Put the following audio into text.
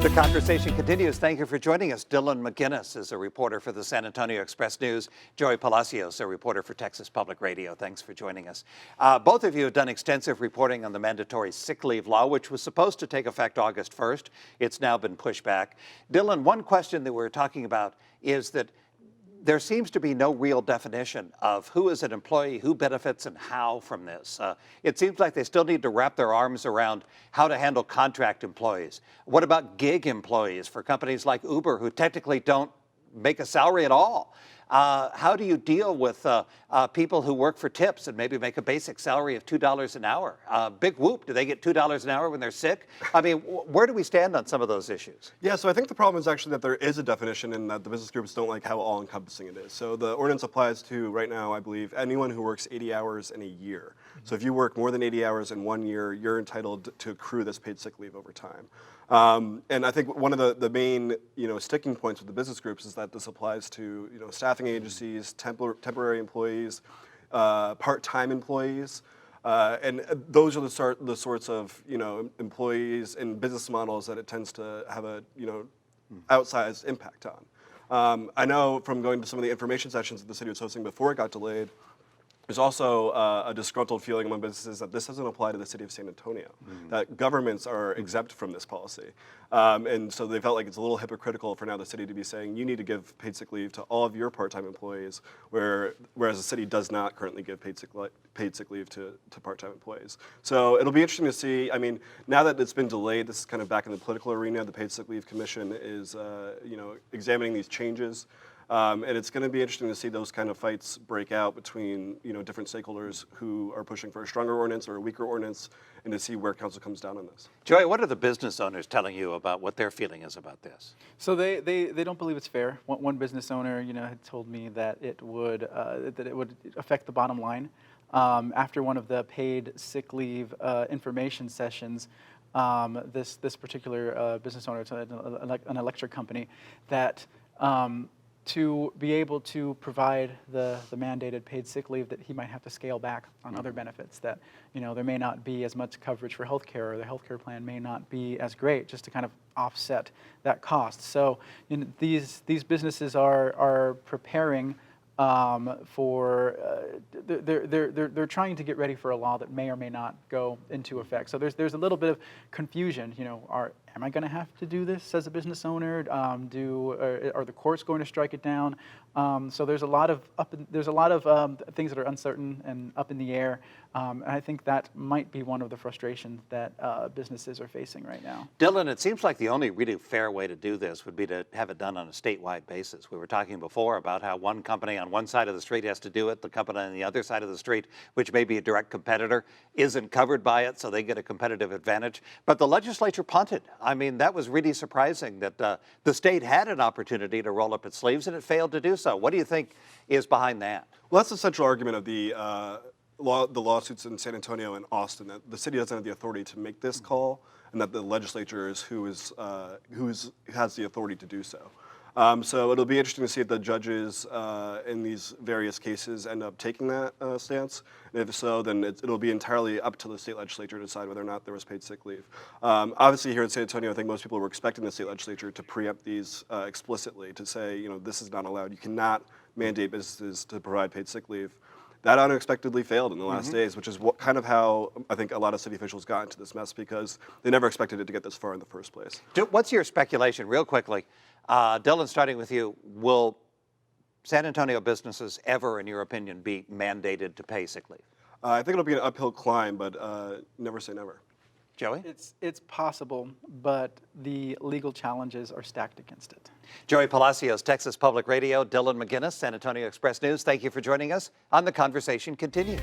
The conversation continues. Thank you for joining us. Dylan McGuinness is a reporter for the San Antonio Express News. Joey Palacios, a reporter for Texas Public Radio. Thanks for joining us. Both of you have done extensive reporting on the mandatory sick leave law, which was supposed to take effect August 1st. It's now been pushed back. Dylan, one question that we're talking about is that there seems to be no real definition of who is an employee, who benefits, and how from this. It seems like they still need to wrap their arms around how to handle contract employees. What about gig employees for companies like Uber, who technically don't make a salary at all? How do you deal with people who work for tips and maybe make a basic salary of $2 an hour? Big whoop, do they get $2 an hour when they're sick? I mean, where do we stand on some of those issues? Yeah, so I think the problem is actually that there is a definition and that the business groups don't like how all-encompassing it is. So the ordinance applies to, right now, I believe, anyone who works 80 hours in a year. So if you work more than 80 hours in 1 year, you're entitled to accrue this paid sick leave over time. And I think one of the main sticking points with the business groups is that this applies to staffing agencies, temporary employees, part-time employees, and those are the sorts of employees and business models that it tends to have a outsized impact on. I know from going to some of the information sessions that the city was hosting before it got delayed, there's also a disgruntled feeling among businesses that this doesn't apply to the city of San Antonio, that governments are exempt from this policy. And so they felt like it's a little hypocritical for now the city to be saying you need to give paid sick leave to all of your part-time employees, whereas the city does not currently give paid sick leave to part-time employees. So it'll be interesting to see. I mean, now that it's been delayed, this is kind of back in the political arena. The Paid Sick Leave Commission is examining these changes. And it's going to be interesting to see those kind of fights break out between different stakeholders who are pushing for a stronger ordinance or a weaker ordinance, and to see where council comes down on this. Joey, what are the business owners telling you about what their feeling is about this? So they don't believe it's fair. One business owner had told me that it would affect the bottom line. After one of the paid sick leave information sessions, this particular business owner, it's an electric company, that to be able to provide the mandated paid sick leave, that he might have to scale back on other benefits, that there may not be as much coverage for healthcare, or the healthcare plan may not be as great, just to kind of offset that cost. So these businesses are preparing for they're trying to get ready for a law that may or may not go into effect. So there's a little bit of confusion. Am I going to have to do this as a business owner? Are the courts going to strike it down? So there's a lot of things that are uncertain and up in the air. And I think that might be one of the frustrations that businesses are facing right now. Dylan, it seems like the only really fair way to do this would be to have it done on a statewide basis. We were talking before about how one company on one side of the street has to do it, the company on the other side of the street, which may be a direct competitor, isn't covered by it, so they get a competitive advantage. But the legislature punted. I mean, that was really surprising that the state had an opportunity to roll up its sleeves and it failed to do so. What do you think is behind that? Well, that's the central argument of the lawsuits in San Antonio and Austin, that the city doesn't have the authority to make this call, and that the legislature is who has the authority to do so. So it'll be interesting to see if the judges in these various cases end up taking that stance. And if so, then it'll be entirely up to the state legislature to decide whether or not there was paid sick leave. Obviously, here in San Antonio, I think most people were expecting the state legislature to preempt these explicitly, to say, this is not allowed. You cannot mandate businesses to provide paid sick leave. That unexpectedly failed in the last days, which is kind of how I think a lot of city officials got into this mess, because they never expected it to get this far in the first place. What's your speculation, real quickly? Dylan, starting with you, will San Antonio businesses ever, in your opinion, be mandated to pay sick leave? I think it'll be an uphill climb, but never say never. Joey? It's possible, but the legal challenges are stacked against it. Joey Palacios, Texas Public Radio. Dylan McGuinness, San Antonio Express News. Thank you for joining us on The Conversation Continues.